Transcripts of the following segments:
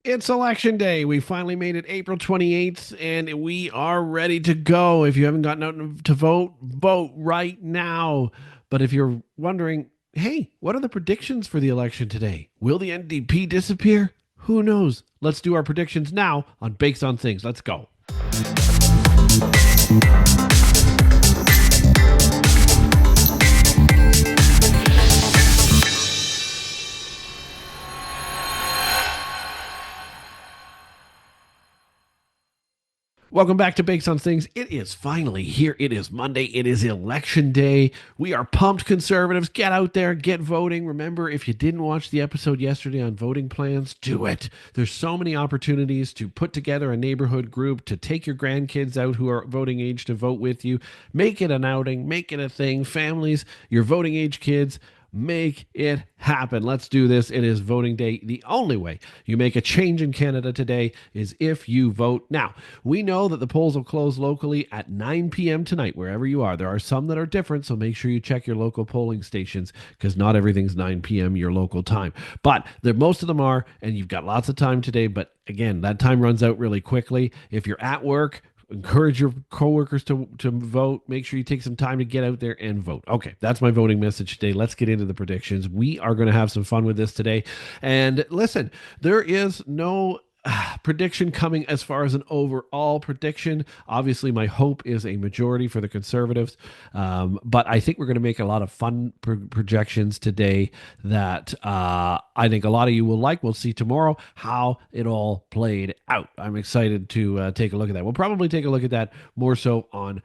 It's election day. We finally made it April 28th, and we are ready to go. If you haven't gotten out to vote, vote right now. But if you're wondering, hey, what are the predictions for the election today? Will the NDP disappear? Who knows? Let's do our predictions now on Bakes on Things. Let's go. Welcome back to Bakes on Things. It is finally here. It is Monday. It is election day. We are pumped, conservatives. Get out there, get voting. Remember, if you didn't watch the episode yesterday on voting plans, do it. There's so many opportunities to put together a neighborhood group, to take your grandkids out who are voting age to vote with you. Make it an outing, make it a thing. Families, your voting age kids, make it happen. Let's do this. It is voting day. The only way you make a change in Canada today is if you vote now. We know that the polls will close locally at 9 p.m. tonight, wherever you are. There are some that are different, so make sure you check your local polling stations because not everything's 9 p.m. your local time. But most of them are, and you've got lots of time today. But again, that time runs out really quickly. If you're at work, encourage your coworkers to vote. Make sure you take some time to get out there and vote. Okay, that's my voting message today. Let's get into the predictions. We are going to have some fun with this today. And listen, there is no prediction coming as far as an overall prediction. Obviously, my hope is a majority for the Conservatives, but I think we're going to make a lot of fun projections today that I think a lot of you will like. We'll see tomorrow how it all played out. I'm excited to take a look at that. We'll probably take a look at that more so on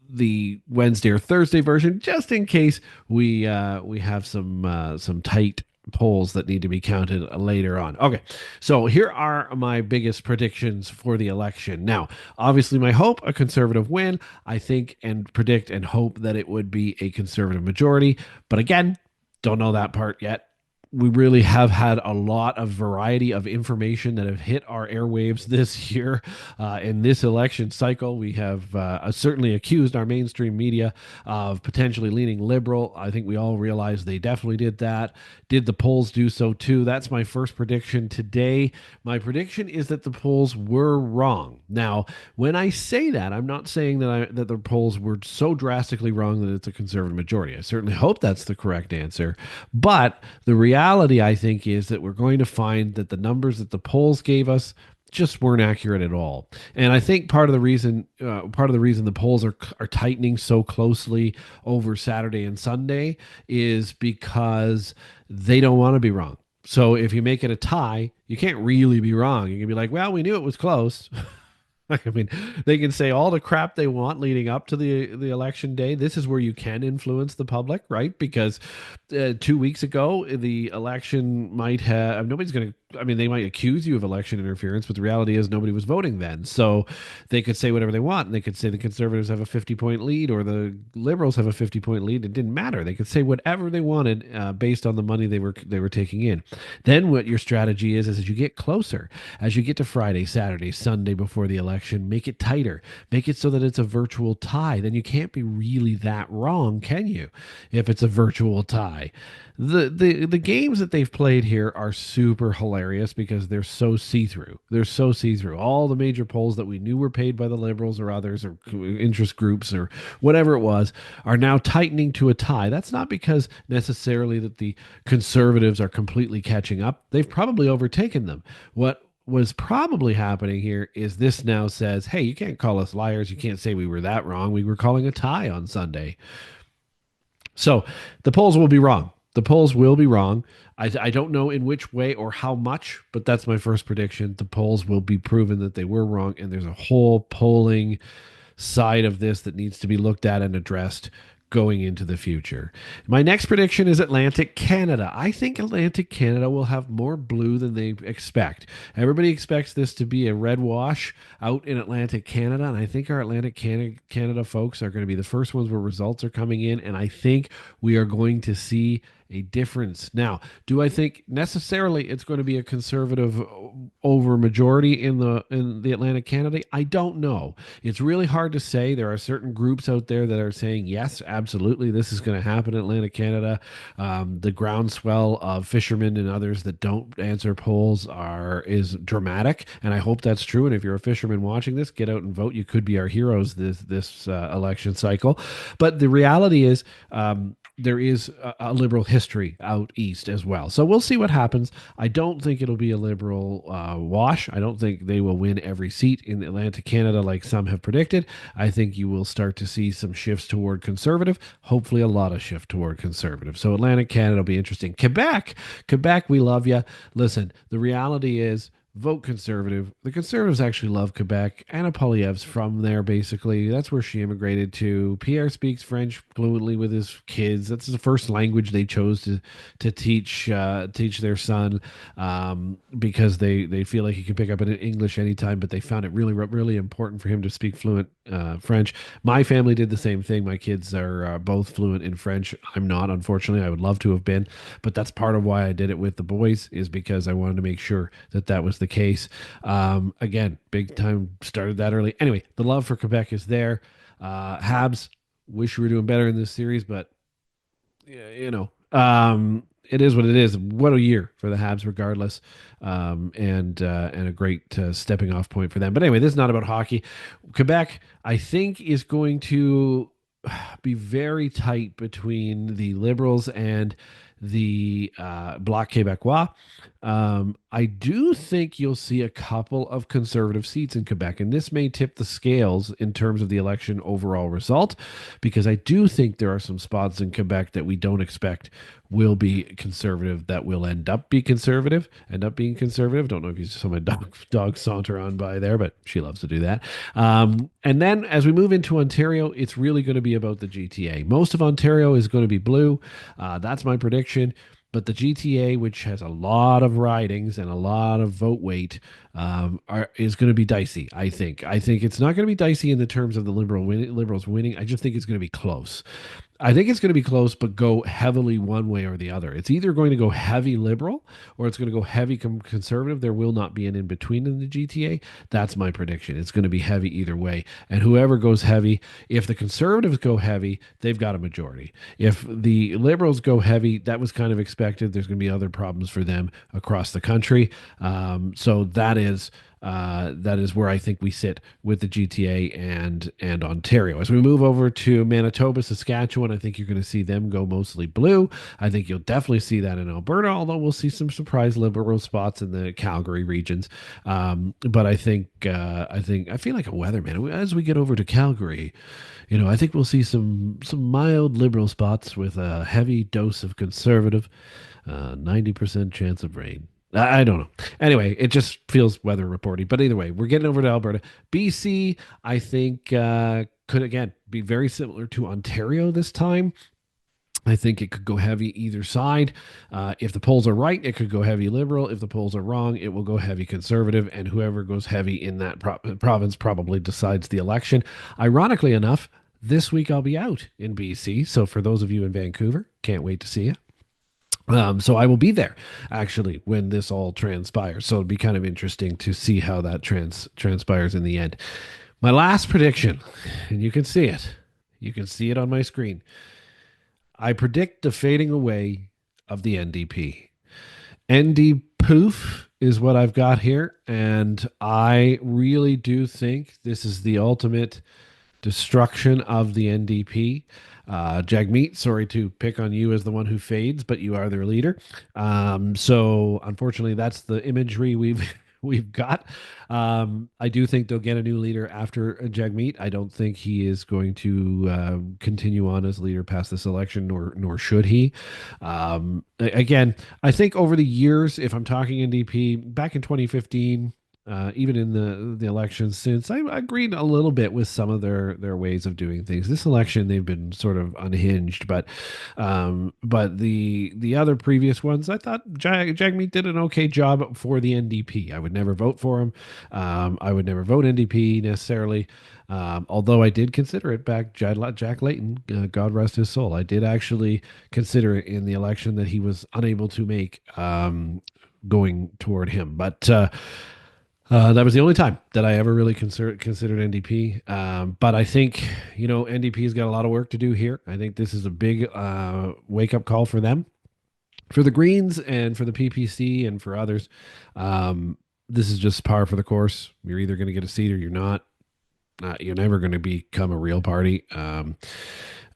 the Wednesday or Thursday version, just in case we have some tight polls that need to be counted later on. Okay, so here are my biggest predictions for the election. Now, obviously, my hope, a conservative win. I think and predict and hope that it would be a conservative majority. But again, don't know that part yet. We really have had a lot of variety of information that have hit our airwaves this year. In this election cycle, we have certainly accused our mainstream media of potentially leaning liberal. I think we all realize they definitely did that. Did the polls do so too? That's my first prediction today. My prediction is that the polls were wrong. Now, when I say that, I'm not saying that the polls were so drastically wrong that it's a conservative majority. I certainly hope that's the correct answer. But the reality, I think, is that we're going to find that the numbers that the polls gave us just weren't accurate at all. And I think part of the reason the polls are tightening so closely over Saturday and Sunday is because they don't want to be wrong. So if you make it a tie, you can't really be wrong. You can be like, well, we knew it was close. I mean, they can say all the crap they want leading up to the election day. This is where you can influence the public, right? Because 2 weeks ago, the election might have nobody's going to. I mean, they might accuse you of election interference, but the reality is nobody was voting then. So they could say whatever they want. And they could say the Conservatives have a 50-point lead or the Liberals have a 50-point lead. It didn't matter. They could say whatever they wanted based on the money they were taking in. Then what your strategy is as you get closer, as you get to Friday, Saturday, Sunday before the election, make it tighter. Make it so that it's a virtual tie. Then you can't be really that wrong, can you? If it's a virtual tie. The games that they've played here are super hilarious because they're so see-through. They're so see-through. All the major polls that we knew were paid by the Liberals or others or interest groups or whatever it was are now tightening to a tie. That's not because necessarily that the Conservatives are completely catching up. They've probably overtaken them. What was probably happening here is this now says, hey, you can't call us liars. You can't say we were that wrong. We were calling a tie on Sunday. So the polls will be wrong. The polls will be wrong. I don't know in which way or how much, but that's my first prediction. The polls will be proven that they were wrong, and there's a whole polling side of this that needs to be looked at and addressed going into the future. My next prediction is Atlantic Canada. I think Atlantic Canada will have more blue than they expect. Everybody expects this to be a red wash out in Atlantic Canada, and I think our Atlantic Canada folks are going to be the first ones where results are coming in, and I think we are going to see a difference. Now, do I think necessarily it's going to be a conservative over majority in the Atlantic candidate? I don't know. It's really hard to say. There are certain groups out there that are saying yes, absolutely, this is going to happen in Atlantic Canada. The groundswell of fishermen and others that don't answer polls are is dramatic, and I hope that's true. And if you're a fisherman watching this, get out and vote. You could be our heroes this election cycle. But the reality is, there is a liberal history out east as well. So we'll see what happens. I don't think it'll be a liberal wash. I don't think they will win every seat in Atlantic Canada like some have predicted. I think you will start to see some shifts toward conservative, hopefully a lot of shift toward conservative. So Atlantic Canada will be interesting. Quebec, we love you. Listen, the reality is vote conservative. The conservatives actually love Quebec. Anna Poilievre's from there, basically. That's where she immigrated to. Pierre speaks French fluently with his kids. That's the first language they chose to teach their son, because they feel like he can pick up in English anytime, but they found it really important for him to speak fluent French. My family did the same thing. My kids are both fluent in French. I'm not, unfortunately. I would love to have been, but that's part of why I did it with the boys, is because I wanted to make sure that that was the case. Again, big time started that early. Anyway, the love for Quebec is there. Habs, wish we were doing better in this series, but yeah, it is what it is. What a year for the Habs, regardless, and a great stepping off point for them. But anyway, this is not about hockey. Quebec, I think, is going to be very tight between the Liberals and the Bloc Québécois. I do think you'll see a couple of conservative seats in Quebec, and this may tip the scales in terms of the election overall result, because I do think there are some spots in Quebec that we don't expect will be conservative that will end up being conservative. Don't know if you saw my dog saunter on by there, but she loves to do that. And then as we move into Ontario, it's really going to be about the GTA. Most of Ontario is going to be blue. That's my prediction. But the GTA, which has a lot of ridings and a lot of vote weight, is going to be dicey. I think. I think it's not going to be dicey in the terms of the Liberals winning. I just think it's going to be close. I think it's going to be close, but go heavily one way or the other. It's either going to go heavy liberal or it's going to go heavy conservative. There will not be an in between in the GTA. That's my prediction. It's going to be heavy either way. And whoever goes heavy, if the conservatives go heavy, they've got a majority. If the liberals go heavy, that was kind of expected. There's going to be other problems for them across the country. So that is where I think we sit with the GTA and Ontario. As we move over to Manitoba, Saskatchewan, I think you're going to see them go mostly blue. I think you'll definitely see that in Alberta, although we'll see some surprise liberal spots in the Calgary regions. But I feel like a weatherman as we get over to Calgary. I think we'll see some mild liberal spots with a heavy dose of conservative. 90% chance of rain. I don't know. Anyway, it just feels weather reporting. But either way, we're getting over to Alberta. BC, I think, could again be very similar to Ontario this time. I think it could go heavy either side. If the polls are right, it could go heavy liberal. If the polls are wrong, it will go heavy conservative. And whoever goes heavy in that province probably decides the election. Ironically enough, this week I'll be out in BC. So for those of you in Vancouver, can't wait to see you. So I will be there actually when this all transpires. So it'll be kind of interesting to see how that transpires in the end. My last prediction, and you can see it. You can see it on my screen. I predict the fading away of the NDP. ND poof is what I've got here, and I really do think this is the ultimate destruction of the NDP. Jagmeet, sorry to pick on you as the one who fades, but you are their leader. So unfortunately, that's the imagery we've got. I do think they'll get a new leader after Jagmeet. I don't think he is going to continue on as leader past this election, nor should he. Again, I think over the years, if I'm talking NDP, back in 2015. even in the elections since. I agreed a little bit with some of their ways of doing things. This election, they've been sort of unhinged, but the other previous ones, I thought Jagmeet did an okay job for the NDP. I would never vote for him. I would never vote NDP necessarily. Although I did consider it back, Jack Layton, God rest his soul. I did actually consider it in the election that he was unable to make, going toward him. But that was the only time that I ever really considered NDP. But I think, NDP's got a lot of work to do here. I think this is a big wake up call for them, for the Greens, and for the PPC, and for others. This is just par for the course. You're either going to get a seat or you're not. You're never going to become a real party.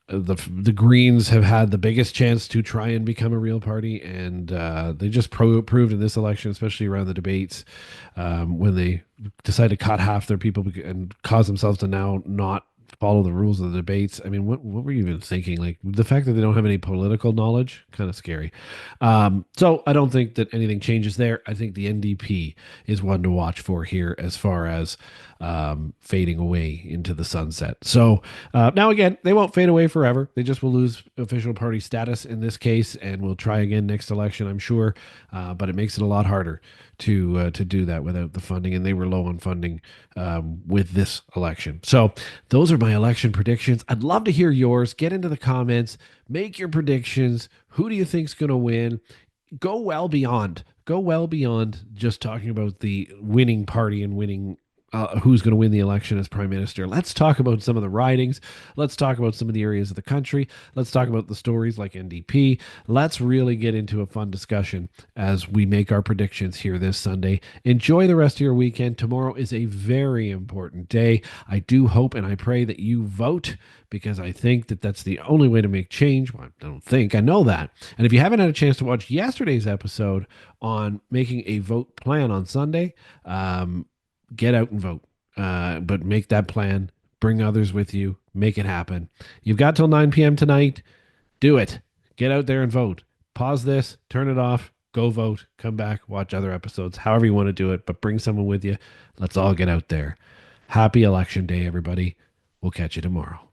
The Greens have had the biggest chance to try and become a real party, and they just proved in this election, especially around the debates, when they decide to cut half their people and cause themselves to now not follow the rules of the debates. I mean, what were you even thinking? Like, the fact that they don't have any political knowledge, kind of scary. So I don't think that anything changes there. I think the NDP is one to watch for here as far as fading away into the sunset. So now again, they won't fade away forever. They just will lose official party status in this case, and we'll try again next election, I'm sure. But it makes it a lot harder to do that without the funding, and they were low on funding with this election. So those are my election predictions. I'd love to hear yours. Get into the comments, make your predictions. Who do you think's going to win? Go well beyond. Go well beyond just talking about the winning party and winning, who's going to win the election as prime minister. Let's talk about some of the ridings. Let's talk about some of the areas of the country. Let's talk about the stories like NDP. Let's really get into a fun discussion as we make our predictions here this Sunday. Enjoy the rest of your weekend. Tomorrow is a very important day. I do hope and I pray that you vote, because I think that that's the only way to make change. Well, I don't think, I know that. And if you haven't had a chance to watch yesterday's episode on making a vote plan on Sunday, get out and vote. But make that plan. Bring others with you. Make it happen. You've got till 9 p.m. tonight. Do it. Get out there and vote. Pause this, turn it off, go vote, come back, watch other episodes, however you want to do it, but bring someone with you. Let's all get out there. Happy election day, everybody. We'll catch you tomorrow.